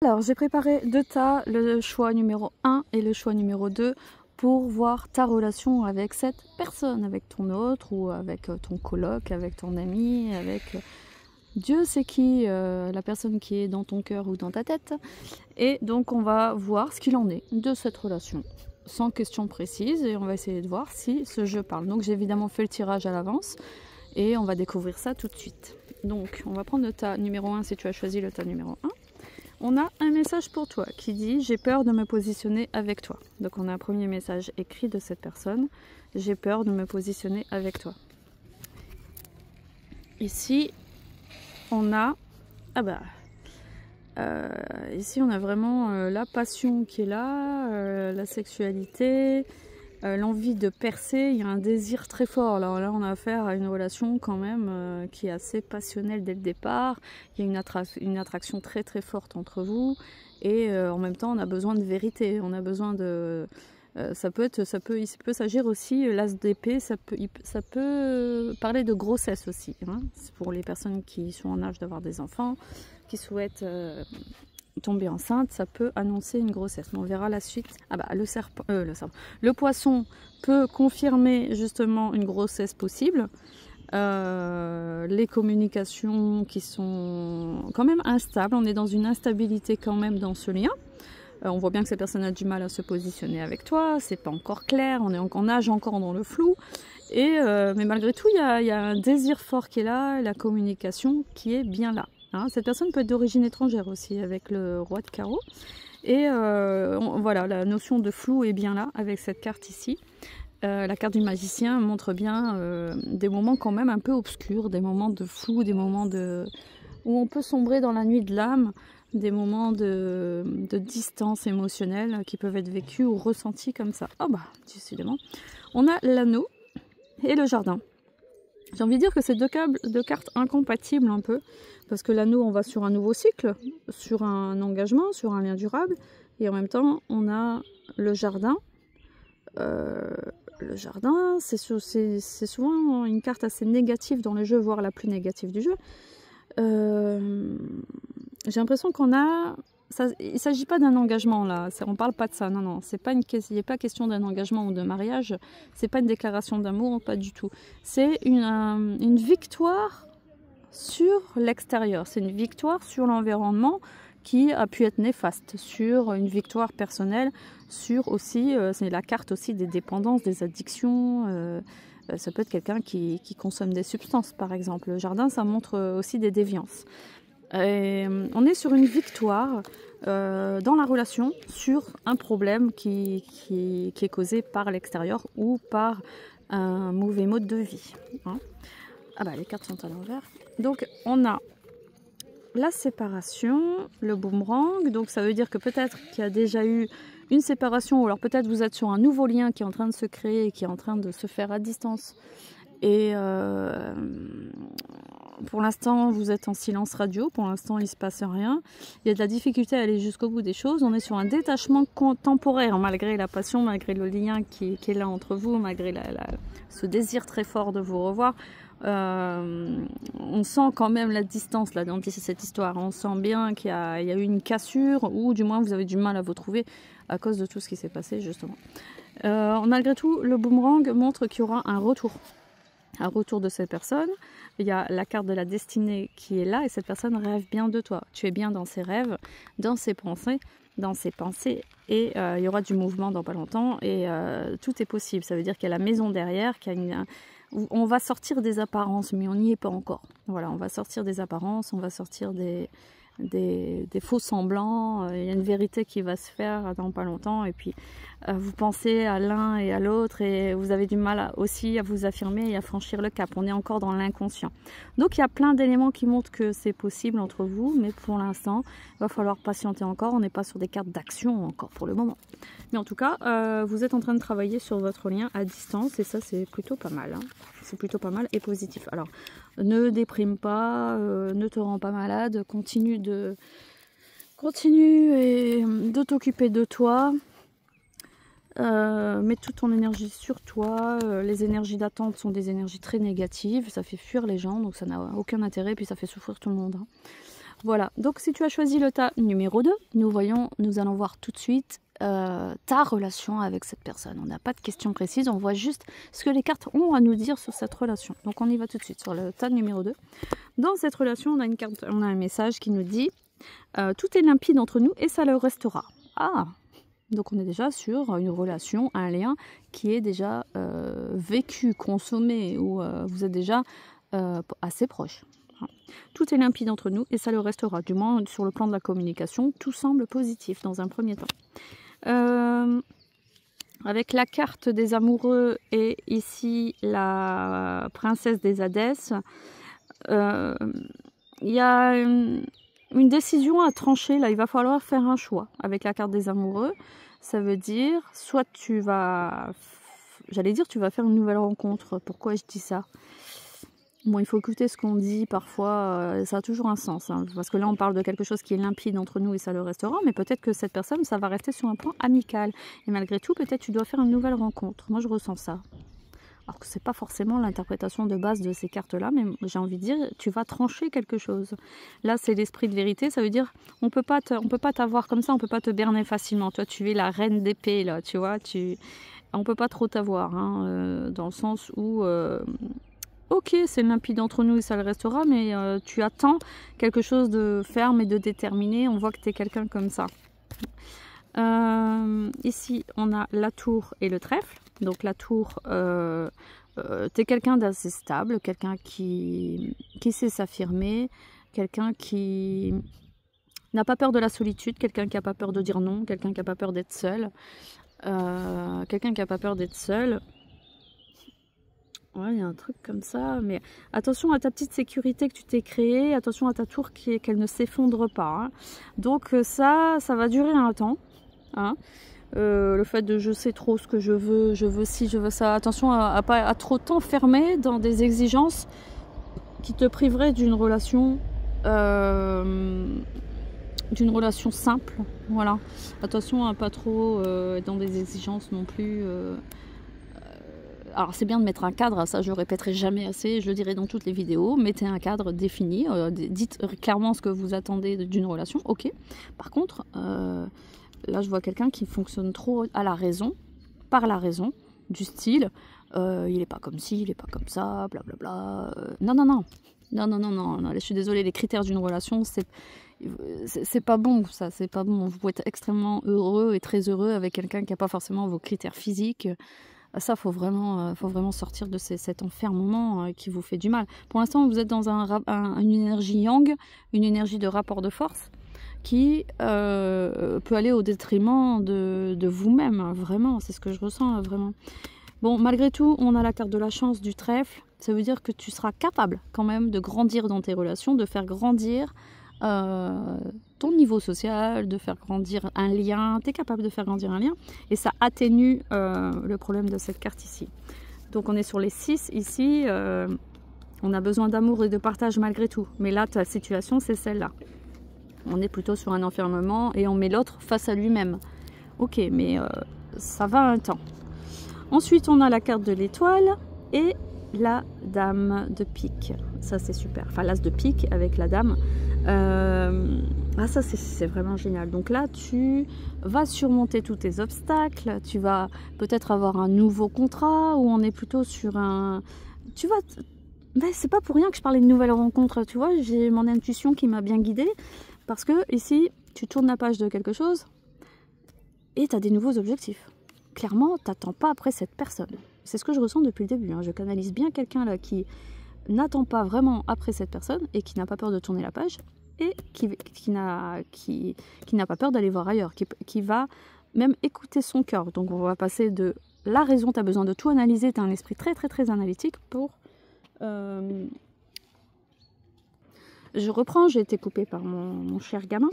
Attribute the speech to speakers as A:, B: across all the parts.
A: Alors, j'ai préparé deux tas, le choix numéro 1 et le choix numéro 2 pour voir ta relation avec cette personne, avec ton autre ou avec ton coloc, avec ton ami, avec Dieu sait qui, la personne qui est dans ton cœur ou dans ta tête. Et donc, on va voir ce qu'il en est de cette relation, sans question précise, et on va essayer de voir si ce jeu parle. Donc, j'ai évidemment fait le tirage à l'avance et on va découvrir ça tout de suite. Donc, on va prendre le tas numéro 1 si tu as choisi le tas numéro 1. On a un message pour toi qui dit « J'ai peur de me positionner avec toi ». Donc on a un premier message écrit de cette personne « J'ai peur de me positionner avec toi ». Ici, on a... ici on a vraiment la passion qui est là, la sexualité, l'envie de percer, il y a un désir très fort. Alors là, on a affaire à une relation quand même qui est assez passionnelle dès le départ. Il y a une attraction très très forte entre vous et en même temps, on a besoin de vérité. On a besoin de... il peut s'agir aussi, l'as d'épée, ça peut parler de grossesse aussi. Hein. C'est pour les personnes qui sont en âge d'avoir des enfants, qui souhaitent... tomber enceinte, ça peut annoncer une grossesse. Mais on verra la suite. Le poisson peut confirmer justement une grossesse possible. Les communications qui sont quand même instables. On est dans une instabilité quand même dans ce lien. On voit bien que cette personne a du mal à se positionner avec toi. C'est pas encore clair. On nage encore dans le flou. Mais malgré tout, il y a un désir fort qui est là. La communication qui est bien là. Hein, cette personne peut être d'origine étrangère aussi, avec le roi de carreau. Et voilà, la notion de flou est bien là, avec cette carte ici. La carte du magicien montre bien des moments quand même un peu obscurs, des moments de flou, des moments où on peut sombrer dans la nuit de l'âme, des moments de distance émotionnelle qui peuvent être vécus ou ressentis comme ça. Oh bah, décidément. On a l'anneau et le jardin. J'ai envie de dire que c'est deux cartes incompatibles un peu, parce que l'anneau, on va sur un nouveau cycle, sur un engagement, sur un lien durable, et en même temps, on a le jardin. Le jardin, c'est souvent une carte assez négative dans le jeu, voire la plus négative du jeu. J'ai l'impression qu'on a... il ne s'agit pas d'un engagement là, on ne parle pas de ça, non, non, il n'est pas question d'un engagement ou de mariage, c'est pas une déclaration d'amour, pas du tout. C'est une victoire sur l'extérieur, c'est une victoire sur l'environnement qui a pu être néfaste, sur une victoire personnelle, sur aussi, c'est la carte aussi des dépendances, des addictions, ça peut être quelqu'un qui consomme des substances par exemple. Le jardin, ça montre aussi des déviances. Et on est sur une victoire dans la relation sur un problème qui est causé par l'extérieur ou par un mauvais mode de vie. Hein. Ah bah les cartes sont à l'envers. Donc on a la séparation, le boomerang. Donc ça veut dire que peut-être qu'il y a déjà eu une séparation, ou alors peut-être vous êtes sur un nouveau lien qui est en train de se créer, qui est en train de se faire à distance. Et pour l'instant, vous êtes en silence radio. Pour l'instant, il ne se passe rien. Il y a de la difficulté à aller jusqu'au bout des choses. On est sur un détachement temporaire, malgré la passion, malgré le lien qui est là entre vous, malgré ce désir très fort de vous revoir. On sent quand même la distance là dans cette histoire. On sent bien qu'il y a eu une cassure, ou du moins vous avez du mal à vous trouver à cause de tout ce qui s'est passé, justement. Malgré tout, le boomerang montre qu'il y aura un retour de cette personne. Il y a la carte de la destinée qui est là et cette personne rêve bien de toi. Tu es bien dans ses rêves, dans ses pensées, et il y aura du mouvement dans pas longtemps et tout est possible. Ça veut dire qu'il y a la maison derrière, on va sortir des apparences, mais on n'y est pas encore. Voilà, on va sortir des apparences, on va sortir des faux semblants, il y a une vérité qui va se faire dans pas longtemps et puis vous pensez à l'un et à l'autre et vous avez du mal aussi à vous affirmer et à franchir le cap. On est encore dans l'inconscient. Donc il y a plein d'éléments qui montrent que c'est possible entre vous, mais pour l'instant il va falloir patienter encore. On n'est pas sur des cartes d'action encore pour le moment. Mais en tout cas, vous êtes en train de travailler sur votre lien à distance et ça c'est plutôt pas mal. Hein. C'est plutôt pas mal et positif. Alors ne déprime pas, ne te rends pas malade, continue de t'occuper de toi, mets toute ton énergie sur toi. Les énergies d'attente sont des énergies très négatives, ça fait fuir les gens, donc ça n'a aucun intérêt, puis ça fait souffrir tout le monde. Hein. Voilà, donc si tu as choisi le tas numéro 2, nous allons voir tout de suite ta relation avec cette personne. On n'a pas de questions précises, on voit juste ce que les cartes ont à nous dire sur cette relation. Donc on y va tout de suite sur le tas numéro 2. Dans cette relation, on a un message qui nous dit tout est limpide entre nous et ça le restera. Ah, donc on est déjà sur une relation, un lien qui est déjà vécu, consommé, ou vous êtes déjà assez proche. Tout est limpide entre nous et ça le restera. Du moins, sur le plan de la communication, tout semble positif dans un premier temps. Avec la carte des amoureux et ici la princesse des Hadès, il y a une décision à trancher. Là, il va falloir faire un choix. Avec la carte des amoureux, ça veut dire soit tu vas... J'allais dire tu vas faire une nouvelle rencontre. Pourquoi je dis ça? Bon, il faut écouter ce qu'on dit, parfois, ça a toujours un sens, hein, parce que là, on parle de quelque chose qui est limpide entre nous et ça le restera, mais peut-être que cette personne, ça va rester sur un point amical. Et malgré tout, peut-être tu dois faire une nouvelle rencontre. Moi, je ressens ça. Alors que c'est pas forcément l'interprétation de base de ces cartes-là, mais j'ai envie de dire, tu vas trancher quelque chose. Là, c'est l'esprit de vérité, ça veut dire, on peut pas t'avoir comme ça, on peut pas te berner facilement. Toi, tu es la reine d'épée, là, tu vois, on peut pas trop t'avoir, hein, dans le sens où... Ok, c'est limpide entre nous et ça le restera, mais tu attends quelque chose de ferme et de déterminé. On voit que tu es quelqu'un comme ça. Ici, on a la tour et le trèfle. Donc la tour, tu es quelqu'un d'assez stable, quelqu'un qui sait s'affirmer, quelqu'un qui n'a pas peur de la solitude, quelqu'un qui n'a pas peur de dire non, quelqu'un qui n'a pas peur d'être seul. Quelqu'un qui n'a pas peur d'être seul. Ouais, il y a un truc comme ça, mais attention à ta petite sécurité que tu t'es créée, attention à ta tour qu'elle ne s'effondre pas. Hein. Donc ça va durer un temps. Hein. Le fait de je sais trop ce que je veux ci, je veux ça. Attention à pas trop t'enfermer dans des exigences qui te priveraient d'une relation simple. Voilà. Attention à pas trop être dans des exigences non plus. Alors c'est bien de mettre un cadre, ça je le répéterai jamais assez, je le dirai dans toutes les vidéos, mettez un cadre défini, dites clairement ce que vous attendez d'une relation, ok. Par contre, là je vois quelqu'un qui fonctionne trop à la raison, par la raison, du style, il est pas comme ci, il est pas comme ça, blablabla, non, je suis désolée, les critères d'une relation, c'est pas bon ça, c'est pas bon, vous pouvez être extrêmement heureux et très heureux avec quelqu'un qui n'a pas forcément vos critères physiques. Ça, faut vraiment sortir de cet enfermement qui vous fait du mal. Pour l'instant, vous êtes dans une énergie yang, une énergie de rapport de force qui peut aller au détriment de vous-même. Hein, vraiment, c'est ce que je ressens vraiment. Bon, malgré tout, on a la carte de la chance du trèfle. Ça veut dire que tu seras capable quand même de grandir dans tes relations, de faire grandir ton niveau social, de faire grandir un lien, tu es capable de faire grandir un lien et ça atténue le problème de cette carte ici. Donc on est sur les 6 ici, on a besoin d'amour et de partage malgré tout, mais là ta situation c'est celle-là. On est plutôt sur un enfermement et on met l'autre face à lui-même. Ok, mais ça va un temps. Ensuite on a la carte de l'étoile et la dame de pique. Ça c'est super, enfin l'as de pique avec la dame. Ah ça c'est vraiment génial. Donc là tu vas surmonter tous tes obstacles, tu vas peut-être avoir un nouveau contrat ou on est plutôt sur un... Tu vas... Ben, c'est pas pour rien que je parlais de nouvelles rencontres, tu vois, j'ai mon intuition qui m'a bien guidée parce que ici tu tournes la page de quelque chose et tu as des nouveaux objectifs. Clairement, t'attends pas après cette personne. C'est ce que je ressens depuis le début. Hein. Je canalise bien quelqu'un là qui n'attend pas vraiment après cette personne et qui n'a pas peur de tourner la page et qui n'a pas peur d'aller voir ailleurs, qui va même écouter son cœur. Donc on va passer de la raison, tu as besoin de tout analyser, tu as un esprit très très très analytique pour... Je reprends, j'ai été coupée par mon cher gamin.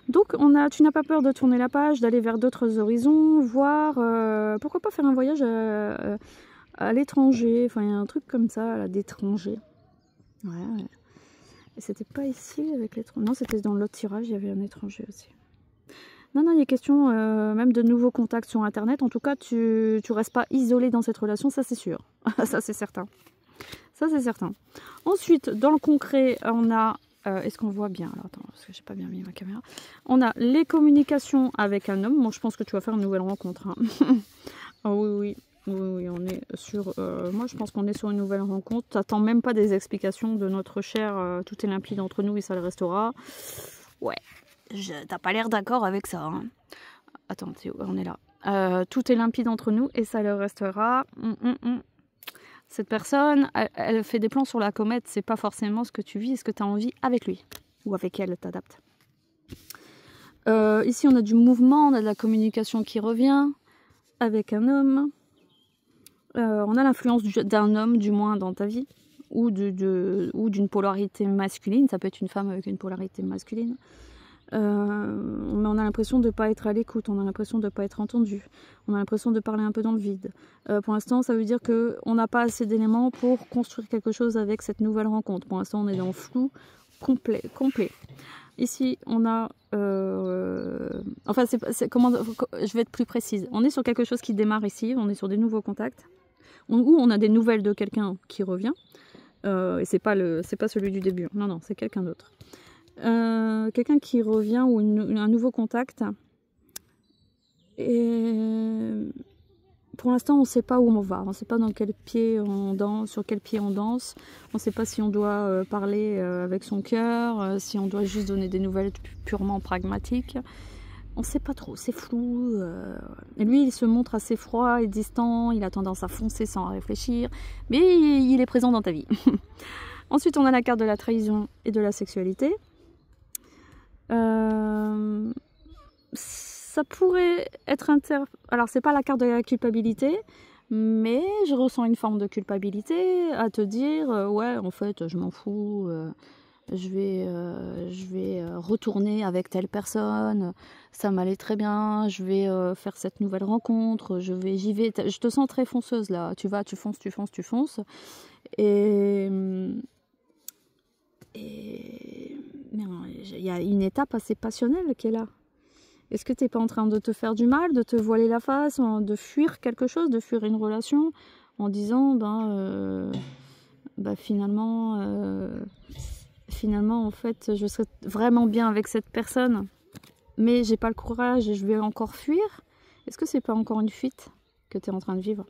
A: Donc tu n'as pas peur de tourner la page, d'aller vers d'autres horizons, voir... pourquoi pas faire un voyage à l'étranger, enfin il y a un truc comme ça, d'étranger. Ouais. Et c'était pas ici avec l'étranger. Non, c'était dans l'autre tirage, il y avait un étranger aussi. Non, il y a question même de nouveaux contacts sur Internet. En tout cas, tu restes pas isolé dans cette relation, ça c'est sûr. Ça c'est certain. Ça c'est certain. Ensuite, dans le concret, on a Est-ce qu'on voit bien? Alors attends, parce que j'ai pas bien mis ma caméra. On a les communications avec un homme. Moi, je pense que tu vas faire une nouvelle rencontre. Hein. Ah oui, on est sur... moi, je pense qu'on est sur une nouvelle rencontre. T'attends même pas des explications de notre cher tout est limpide entre nous et ça le restera. Ouais, t'as pas l'air d'accord avec ça. Hein. Attends, on est là. Tout est limpide entre nous et ça le restera. Cette personne, elle fait des plans sur la comète. C'est pas forcément ce que tu vis et ce que tu as envie avec lui. Ou avec elle, t'adaptes. Ici, on a du mouvement, on a de la communication qui revient avec un homme. On a l'influence d'un homme, du moins, dans ta vie. Ou d'une polarité masculine. Ça peut être une femme avec une polarité masculine. Mais on a l'impression de ne pas être à l'écoute, on a l'impression de ne pas être entendu, on a l'impression de parler un peu dans le vide. Pour l'instant, ça veut dire qu'on n'a pas assez d'éléments pour construire quelque chose avec cette nouvelle rencontre. Pour l'instant, on est dans le flou complet. Ici, on a... enfin, comment, je vais être plus précise. On est sur quelque chose qui démarre ici, on est sur des nouveaux contacts, où on a des nouvelles de quelqu'un qui revient. Et c'est pas celui du début, non, c'est quelqu'un d'autre. Quelqu'un qui revient ou un nouveau contact. Et pour l'instant, on ne sait pas où on va. On ne sait pas dans quel pied on danse, sur quel pied on danse. On ne sait pas si on doit parler avec son cœur, si on doit juste donner des nouvelles purement pragmatiques. On ne sait pas trop, c'est flou. Et lui, il se montre assez froid et distant. Il a tendance à foncer sans réfléchir. Mais il est présent dans ta vie. Ensuite, on a la carte de la trahison et de la sexualité. Ça pourrait être alors c'est pas la carte de la culpabilité, mais je ressens une forme de culpabilité à te dire ouais, en fait je m'en fous, je vais retourner avec telle personne, ça m'allait très bien, je vais faire cette nouvelle rencontre, j'y vais, je te sens très fonceuse là, tu fonces mais il y a une étape assez passionnelle qui est là. Est-ce que tu n'es pas en train de te faire du mal, de te voiler la face, de fuir quelque chose, de fuir une relation, en disant, finalement, en fait, je serais vraiment bien avec cette personne, mais j'ai pas le courage et je vais encore fuir? Est-ce que c'est pas encore une fuite que tu es en train de vivre?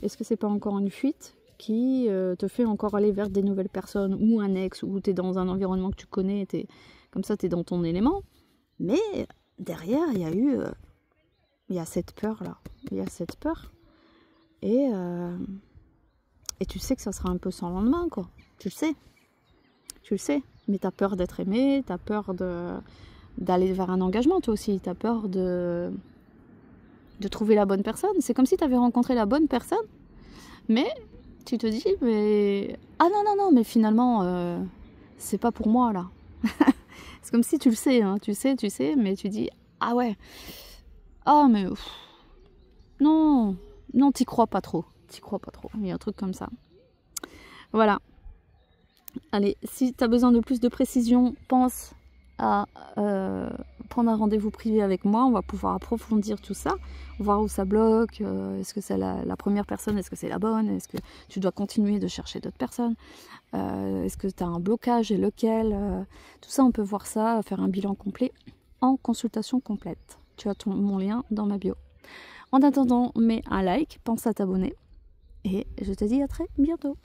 A: Est-ce que c'est pas encore une fuite qui te fait encore aller vers des nouvelles personnes, ou un ex, ou tu es dans un environnement que tu connais, comme ça tu es dans ton élément, mais derrière il y a cette peur là, il y a cette peur, et tu sais que ça sera un peu sans lendemain, quoi, tu le sais, mais tu as peur d'être aimé, tu as peur d'aller vers un engagement, toi aussi, tu as peur de trouver la bonne personne. C'est comme si tu avais rencontré la bonne personne, mais tu te dis, mais... Ah non, mais finalement, c'est pas pour moi, là. C'est comme si tu le sais, hein, tu sais, mais tu dis, ah ouais, ah mais... non, t'y crois pas trop. Il y a un truc comme ça. Voilà. Allez, si tu as besoin de plus de précision, pense à prendre un rendez-vous privé avec moi. On va pouvoir approfondir tout ça, voir où ça bloque, est-ce que c'est la première personne, est-ce que c'est la bonne, est-ce que tu dois continuer de chercher d'autres personnes, est-ce que tu as un blocage et lequel, tout ça on peut voir ça, faire un bilan complet en consultation complète. Tu as mon lien dans ma bio. En attendant, mets un like, pense à t'abonner et je te dis à très bientôt.